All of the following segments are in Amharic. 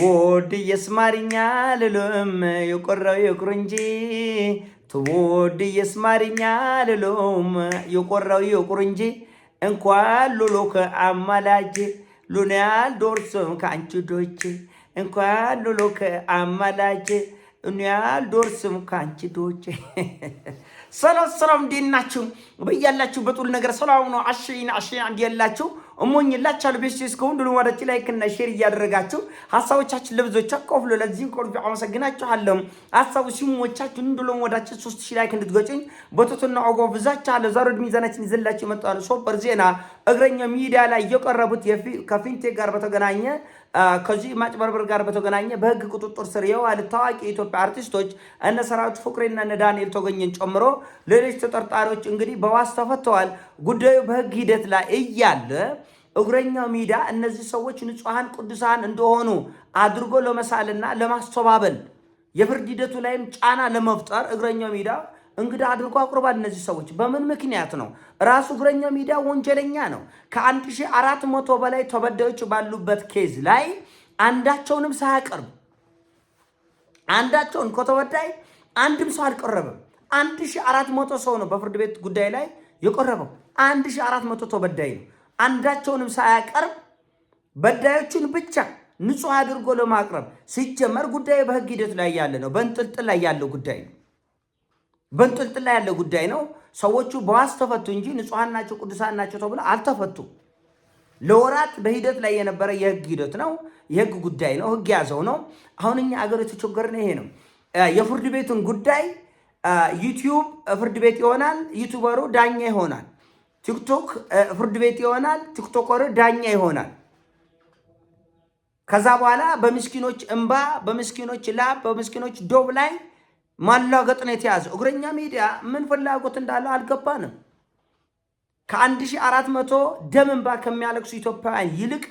ወድ የስማርኛል ሎም የቆራው የቁርንጂ ትወድ የስማርኛል ሎም የቆራው የቁርንጂ እንኳን ሎሎ ከአማላጅ ሉናል ዶርሶም ካንቺ ዶች እንኳን ሎሎ ከአማላጅ ሉናል ዶርሶም ካንቺ ዶች ሰላም እንዴናችሁ በእያላችሁ በጡል ነገር ሰላም ነው። አሽይና እንዲያላችሁ እሞኝላችኋለሁ። ቤስቲስ ከሁሉ ወደች ላይክ እና ሼር እያደረጋችሁ ሐሳቦቻችን ለብዙዎች አቆፍሎ ለዚህ ኮርፍ አመሰግናችኋለሁ። ሐሳቡ ሲሞቻችሁ እንደሎም ወዳችሁ 3000 ላይክ እንድትገጩኝ በቶቶና አጎ ብዛቻለሁ። ዛሬ ሚዛናችን ይዘላችሁ የመጣው ሱፐር ዜና እግረኛ ሚዲያ ላይ የቀረቡት ከፊንቴክ ጋር በተገናኘ ከዚህ ማጭበርበር ጋር በተገናኘ በህግ ቁጥጥር ስር የዋሉ ታዋቂ የኢትዮጵያ አርቲስቶች እነ ሰራዊት ፍቅሬና እነ ዳንኤል ተገኘን ጨምሮ ሌሎች ተጠርጣሪዎች እንግዲህ በዋስ ተፈተዋል። ጉዳዩ በህግ ሂደት ላይ እያለ እግረኛው ሚዲያ እነዚህ ሰዎች ንጹሃን ቅዱሳን እንደሆኑ አድርጎ ለመሳልና ለማስተባበል የፍርድ ሂደቱ ላይም ጫና ለመፍጠር እግረኛው ሚዲያ እንግዲህ አድርጎ አቅርባል። እነዚህ ሰዎች በምን ምክንያት ነው? ራሱ እግረኛው ሚዲያ ወንጀለኛ ነው። ከ1400 በላይ ተበዳዮች ባሉበት ኬዝ ላይ አንዳቸውንም ሳያቀርብ አንዳቸውን ከተበዳይ አንድም ሰው አልቀረበም። 1400 ሰው ነው በፍርድ ቤት ጉዳይ ላይ የቀረበው። 1400 ተበዳይ ነው። አንዳቸውንም ሳያቀርብ በዳዮችን ብቻ ንጹህ አድርጎ ለማቅረብ ሲጀመር ጉዳዩ በህግ ሂደት ላይ ያለ ነው። በእንጥልጥል ላይ ያለው ጉዳይ ነው። በእንጥልጥል ላይ ያለው ጉዳይ ነው። ሰዎቹ በዋስ ተፈቱ እንጂ ንጹሃን ናቸው ቅዱሳን ናቸው ተብሎ አልተፈቱም። ለወራት በሂደት ላይ የነበረ የህግ ሂደት ነው። የህግ ጉዳይ ነው። ህግ ያዘው ነው። አሁን እኛ አገር የተቸገረን ይሄ ነው። የፍርድ ቤቱን ጉዳይ ዩቲዩብ ፍርድ ቤት ይሆናል፣ ዩቲዩበሩ ዳኛ ይሆናል። ቲክቶክ ፍርድ ቤት ይሆናል፣ ቲክቶከሩ ዳኛ ይሆናል። ከዛ በኋላ በምስኪኖች እንባ፣ በምስኪኖች ላብ፣ በምስኪኖች ዶብ ላይ ማላገጥ ነው የተያዘው። እግረኛ ሚዲያ ምን ፍላጎት እንዳለው አልገባንም። ከ1400 ደም እንባ ከሚያለቅሱ ኢትዮጵያውያን ይልቅ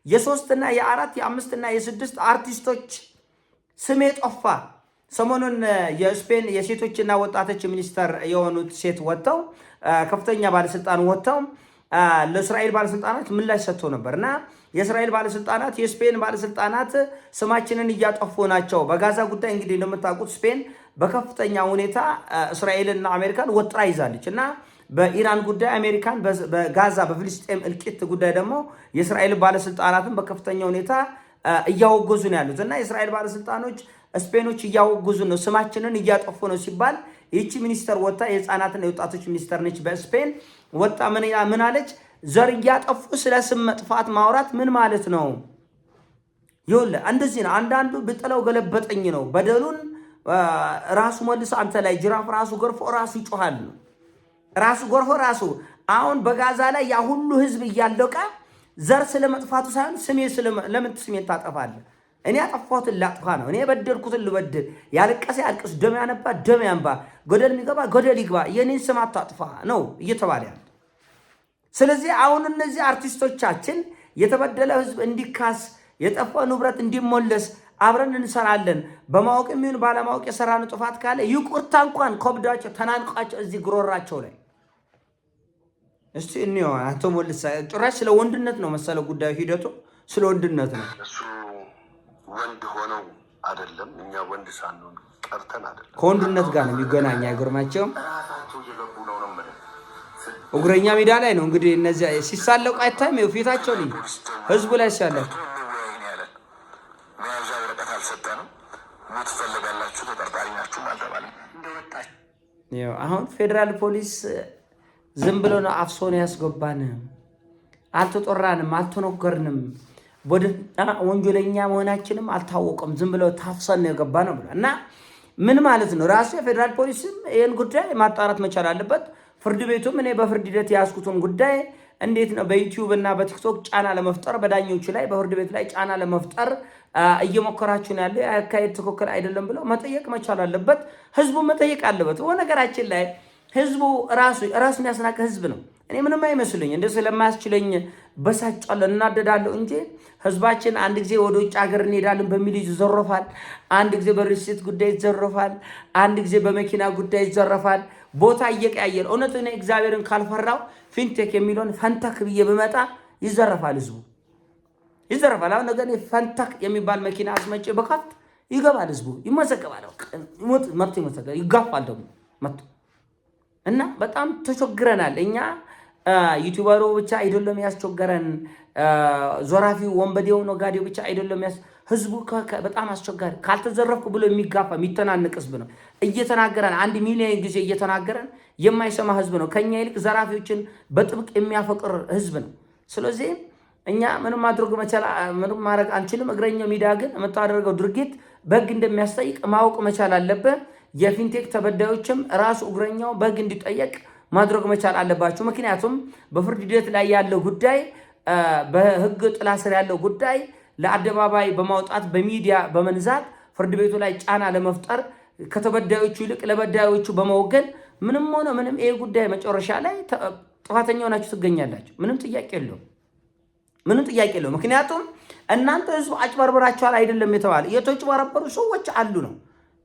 የ3 የ4 የ5 የ6 አርቲስቶች ስሜ ጠፋ። ሰሞኑን የስፔን የሴቶችና ወጣቶች ሚኒስተር የሆኑት ሴት ወጥተው ከፍተኛ ባለስልጣን ወጥተው ለእስራኤል ባለስልጣናት ምላሽ ሰጥተው ነበርና የእስራኤል ባለስልጣናት የስፔን ባለስልጣናት ስማችንን እያጠፉ ናቸው። በጋዛ ጉዳይ እንግዲህ እንደምታውቁት ስፔን በከፍተኛ ሁኔታ እስራኤልና አሜሪካን ወጥራ ይዛለች እና በኢራን ጉዳይ አሜሪካን፣ በጋዛ በፍልስጤም እልቂት ጉዳይ ደግሞ የእስራኤል ባለስልጣናትን በከፍተኛ ሁኔታ እያወገዙ ነው ያሉት እና የእስራኤል ባለስልጣኖች ስፔኖች እያወገዙ ነው፣ ስማችንን እያጠፉ ነው ሲባል ይቺ ሚኒስተር ወጣ፣ የህፃናትና የወጣቶች ሚኒስተር ነች በስፔን ወጣ። ምን አለች? ዘር እያጠፉ ስለ ስም መጥፋት ማውራት ምን ማለት ነው? ይኸውልህ እንደዚህ ነው። አንዳንዱ ብጥለው ገለበጠኝ ነው። በደሉን ራሱ መልስ አንተ ላይ ጅራፍ ራሱ ገርፎ ራሱ ይጮሃል ነው። ራሱ ገርፎ ራሱ አሁን በጋዛ ላይ ያ ሁሉ ህዝብ እያለቀ ዘር ስለመጥፋቱ ሳይሆን ለምን ስሜን ታጠፋለህ? እኔ አጠፋሁትን ላጥፋ ነው። እኔ የበደልኩትን ልበድል። ያለቀሰ ያልቅስ፣ ደም ያነባ ደም ያንባ፣ ገደል የሚገባ ገደል ይግባ፣ የኔን ስም አታጥፋ ነው እየተባለ ያለ። ስለዚህ አሁን እነዚህ አርቲስቶቻችን የተበደለ ህዝብ እንዲካስ፣ የጠፋው ንብረት እንዲሞለስ አብረን እንሰራለን። በማወቅ የሚሆን ባለማወቅ የሰራነው ጥፋት ካለ ይቁርታ እንኳን ከብዳቸው ተናንቋቸው እዚህ ግሮራቸው ላይ እስቲ እንዮ አቶ ሞልሳ ጭራሽ ስለ ወንድነት ነው መሰለው ጉዳዩ ሂደቱ ስለ ወንድነት ነው። ወንድ ሆነው አይደለም፣ እኛ ወንድ ሳንሆን ቀርተን አይደለም። ከወንድነት ጋር ነው የሚገናኝ። አይገርማቸውም? ራሳቸው እየገቡ ነው ነው ማለት እግረኛ ሜዳ ላይ ነው እንግዲህ እነዚያ ሲሳለቁ አይታይም? ፊታቸው ልዩ ህዝቡ ላይ ሲያለቁ መያዣ ወረቀት አልሰጠንም። ሞት ትፈልጋላችሁ ተጠርጣሪ ናችሁ አልተባለም። እንደወጣችሁ አሁን ፌዴራል ፖሊስ ዝም ብሎ ነው አፍሶን ያስገባን። አልተጦራንም፣ አልተነገርንም፣ ወንጀለኛ መሆናችንም አልታወቀም። ዝም ብሎ ታፍሰን የገባ ነው ብሏል። እና ምን ማለት ነው? ራሱ የፌዴራል ፖሊስም ይህን ጉዳይ ማጣራት መቻል አለበት። ፍርድ ቤቱም እኔ በፍርድ ሂደት የያዝኩትን ጉዳይ እንዴት ነው በዩቲዩብ እና በቲክቶክ ጫና ለመፍጠር በዳኞቹ ላይ በፍርድ ቤት ላይ ጫና ለመፍጠር እየሞከራችሁ ነው ያለው፣ አካሄድ ትክክል አይደለም ብለው መጠየቅ መቻል አለበት። ህዝቡ መጠየቅ አለበት። በነገራችን ላይ ህዝቡ ራሱን ያስናቀ ህዝብ ነው። እኔ ምንም አይመስልኝ እንደ ስለማያስችለኝ በሳጫለሁ እናደዳለሁ እንጂ ህዝባችን አንድ ጊዜ ወደ ውጭ ሀገር እንሄዳለን በሚል ይዘረፋል፣ አንድ ጊዜ በሪሲት ጉዳይ ይዘረፋል፣ አንድ ጊዜ በመኪና ጉዳይ ይዘረፋል። ቦታ እየቀያየረ እውነት እኔ እግዚአብሔርን ካልፈራው ፊንቴክ የሚለውን ፈንተክ ብዬ ብመጣ ይዘረፋል ህዝቡ። ይዘረፋል። አሁን ነገ ፈንታክ የሚባል መኪና አስመጪ በካት ይገባል፣ ህዝቡ ይመዘገባል፣ መጥቶ ይመዘገባል፣ ይጋፋል ደግሞ መጥቶ እና በጣም ተቸግረናል እኛ። ዩቲዩበሩ ብቻ አይደለም ያስቸገረን፣ ዞራፊው ወንበዴው ነጋዴው ብቻ አይደለም ህዝቡ በጣም አስቸጋሪ። ካልተዘረፍኩ ብሎ የሚጋፋ የሚተናነቅ ህዝብ ነው። እየተናገረን 1 ሚሊዮን ጊዜ እየተናገረን የማይሰማ ህዝብ ነው። ከኛ ይልቅ ዘራፊዎችን በጥብቅ የሚያፈቅር ህዝብ ነው። ስለዚህ እኛ ምንም ማድረግ አንችልም። እግረኛው ሚዲያ ግን የምታደርገው ድርጊት በህግ እንደሚያስጠይቅ ማወቅ መቻል አለበት። የፊንቴክ ተበዳዮችም ራሱ እግረኛው በህግ እንዲጠየቅ ማድረግ መቻል አለባቸው። ምክንያቱም በፍርድ ሂደት ላይ ያለው ጉዳይ፣ በህግ ጥላ ስር ያለው ጉዳይ ለአደባባይ በማውጣት በሚዲያ በመንዛት ፍርድ ቤቱ ላይ ጫና ለመፍጠር ከተበዳዮቹ ይልቅ ለበዳዮቹ በመወገን ምንም ሆነ ምንም ይሄ ጉዳይ መጨረሻ ላይ ጥፋተኛ ሆናችሁ ትገኛላችሁ። ምንም ጥያቄ የለውም። ምክንያቱም እናንተ ህዝቡ አጭበርበራችኋል አይደለም የተባለ የተጭበረበሩ ሰዎች አሉ ነው።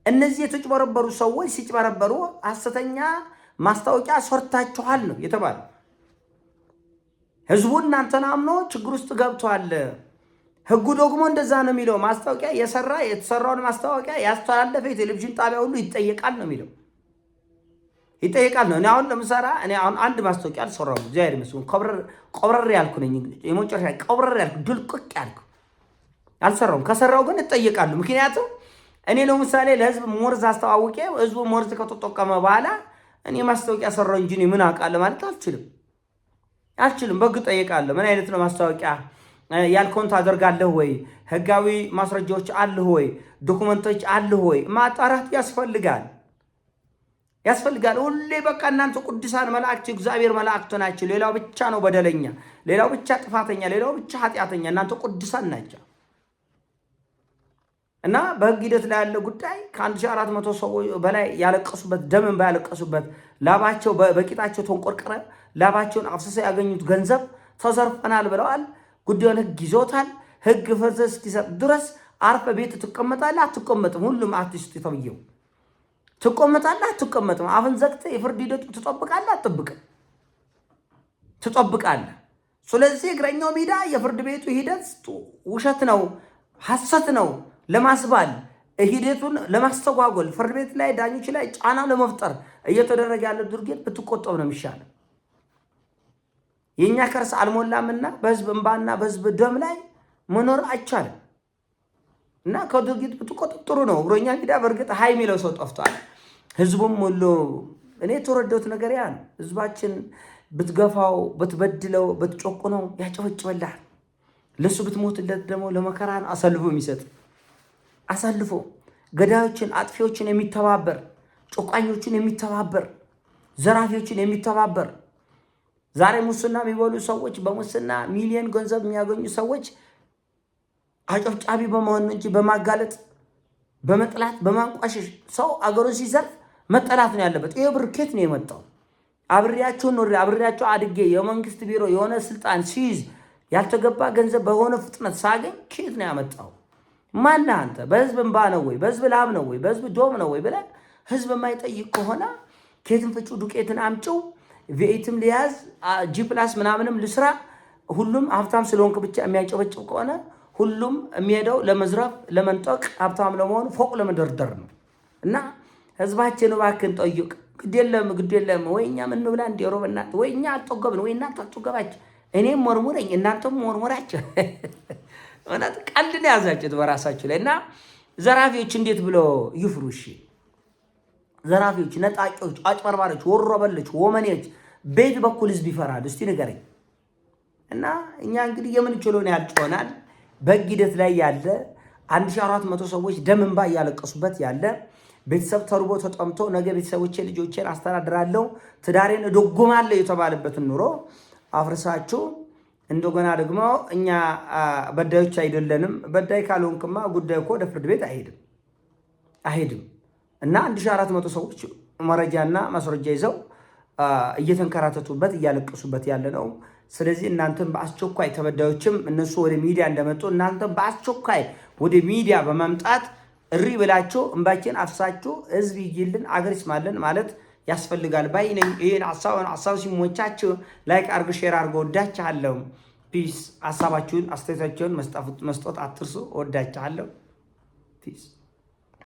እነዚህ የተጭበረበሩ ሰዎች ሲጭበረበሩ ሐሰተኛ ማስታወቂያ ሰርታችኋል ነው የተባለ። ህዝቡ እናንተን አምኖ ችግር ውስጥ ገብቷል። ህጉ ደግሞ እንደዛ ነው የሚለው። ማስታወቂያ የተሰራውን ማስታወቂያ ያስተላለፈ የቴሌቪዥን ጣቢያ ሁሉ ይጠየቃል ነው የሚለው። ይጠየቃል ነው። እኔ አሁን አንድ ማስታወቂያ አልሰራሁም። እግዚአብሔር ይመስገን ቆብረር ያልኩ ነኝ። የመጨረሻ ቆብረር ያልኩ ድልቅቅ ያልኩ አልሰራሁም። ከሰራው ግን እጠየቃለሁ። ምክንያቱም እኔ ለምሳሌ ለህዝብ ሞርዝ አስተዋውቄ ህዝቡ ሞርዝ ከተጠቀመ በኋላ እኔ ማስታወቂያ ሰራው እንጂ ምን አውቃለሁ ማለት አልችልም። በግ እጠየቃለሁ። ምን አይነት ነው ማስታወቂያ ያልከውን ታደርጋለህ ወይ? ህጋዊ ማስረጃዎች አሉህ ወይ? ዶኩመንቶች አሉህ ወይ? ማጣራት ያስፈልጋል። ሁሌ በቃ እናንተ ቅዱሳን መላእክት እግዚአብሔር መላእክት ናቸው፣ ሌላው ብቻ ነው በደለኛ፣ ሌላው ብቻ ጥፋተኛ፣ ሌላው ብቻ ኃጢአተኛ፣ እናንተ ቅዱሳን ናቸው። እና በህግ ሂደት ላይ ያለ ጉዳይ ከ1400 ሰዎች በላይ ያለቀሱበት፣ ደምን ባያለቀሱበት፣ ላባቸው በቂጣቸው ተንቆርቀረ፣ ላባቸውን አፍስሰው ያገኙት ገንዘብ ተዘርፈናል ብለዋል። ጉዳዩን ህግ ይዞታል። ህግ ፍርድ እስኪሰጥ ድረስ አርፈ ቤት ትቀመጣለህ አትቀመጥም? ሁሉም አርቲስት ተብዬው ትቀመጣለህ አትቀመጥም? አፍን ዘግተህ የፍርድ ሂደቱ ትጠብቃለህ አትጠብቅም? ትጠብቃለህ። ስለዚህ እግረኛው ሚዲያ የፍርድ ቤቱ ሂደት ውሸት ነው፣ ሐሰት ነው ለማስባል ሂደቱን ለማስተጓጎል ፍርድ ቤት ላይ ዳኞች ላይ ጫና ለመፍጠር እየተደረገ ያለ ድርጊት ብትቆጠብ ነው የሚሻለው። የኛ ከርስ አልሞላምና በህዝብ እንባና በህዝብ ደም ላይ መኖር አይቻልም እና ከድርጊት ብትቆጠብ ጥሩ ነው። እግረኛ ሚዲያ በእርግጥ ሀይ የሚለው ሰው ጠፍቷል። ህዝቡም ሁሉ እኔ የተወረደውት ነገር ያ ነው። ህዝባችን ብትገፋው፣ ብትበድለው፣ ብትጮቁነው ያጨበጭበልሃል። ለሱ ብትሞትለት ደግሞ ለመከራን አሳልፎ የሚሰጥ አሳልፎ ገዳዮችን አጥፊዎችን የሚተባበር ጮቃኞችን የሚተባበር ዘራፊዎችን የሚተባበር ዛሬ ሙስና የሚበሉ ሰዎች በሙስና ሚሊዮን ገንዘብ የሚያገኙ ሰዎች አጨብጫቢ በመሆን እንጂ በማጋለጥ በመጥላት በማንቋሸሽ ሰው አገሩን ሲዘርፍ መጠላት ነው ያለበት። ይሄ ብር ከየት ነው የመጣው? አብሬያቸው አድጌ የመንግስት ቢሮ የሆነ ስልጣን ሲይዝ ያልተገባ ገንዘብ በሆነ ፍጥነት ሳገኝ ከየት ነው ያመጣው? ማን አንተ? በህዝብ እንባ ነው ወይ በህዝብ ላብ ነው ወይ በህዝብ ዶም ነው ወይ ብለህ ህዝብ የማይጠይቅ ከሆነ ከየትም ፍጩ ዱቄትን አምጪው ቪኤትም ሊያዝ ጂፕላስ ምናምንም ልስራ ሁሉም ሀብታም ስለሆንክ ብቻ የሚያጨበጭብ ከሆነ ሁሉም የሚሄደው ለመዝረፍ ለመንጠቅ ሀብታም ለመሆን ፎቅ ለመደርደር ነው። እና ህዝባችን እባክህን ጠይቅ። ግድ የለም ወይ እኛ ምን ብላ እንዲሮ በእናትህ ወይ እኛ አልጠገብን ወይ እናንተ አትጠገባችሁ፣ እኔም ሞርሙረኝ እናንተም ሞርሙራችሁ። ቀልድ ነው ያዛችሁት በራሳችሁ ላይ። እና ዘራፊዎች እንዴት ብሎ ይፍሩ? እሺ ዘራፊዎች፣ ነጣቂዎች፣ አጭበርባሪዎች፣ ወሮበሎች፣ ወመኔዎች ቤት በኩል ህዝብ ይፈራል? እስቲ ንገረኝ። እና እኛ እንግዲህ የምንችለውን ያህል ጮኸናል። በህግ ሂደት ላይ ያለ 1400 ሰዎች ደም እንባ እያለቀሱበት ያለ ቤተሰብ ተርቦ ተጠምቶ ነገ ቤተሰቦቼ ልጆቼን አስተዳድራለሁ ትዳሬን እደጎማለሁ የተባለበትን ኑሮ አፍርሳችሁ እንደገና ደግሞ እኛ በዳዮች አይደለንም። በዳይ ካልሆንክማ ጉዳይ እኮ ወደ ፍርድ ቤት አይሄድም። እና 1400 ሰዎች መረጃና ማስረጃ ይዘው እየተንከራተቱበት እያለቀሱበት ያለ ነው። ስለዚህ እናንተም በአስቸኳይ ተበዳዮችም እነሱ ወደ ሚዲያ እንደመጡ እናንተም በአስቸኳይ ወደ ሚዲያ በመምጣት እሪ ብላችሁ እንባችን አፍሳችሁ ህዝብ ይይልን አገር ይስማልን ማለት ያስፈልጋል ባይ ነኝ። ይሄን ሐሳብ ሲሞቻችሁ ላይክ አርጉ፣ ሼር አርጉ። ወዳችኋለሁ። ፒስ። ሀሳባችሁን አስተያየታችሁን መስጠት አትርሱ። እወዳችኋለሁ። ፒስ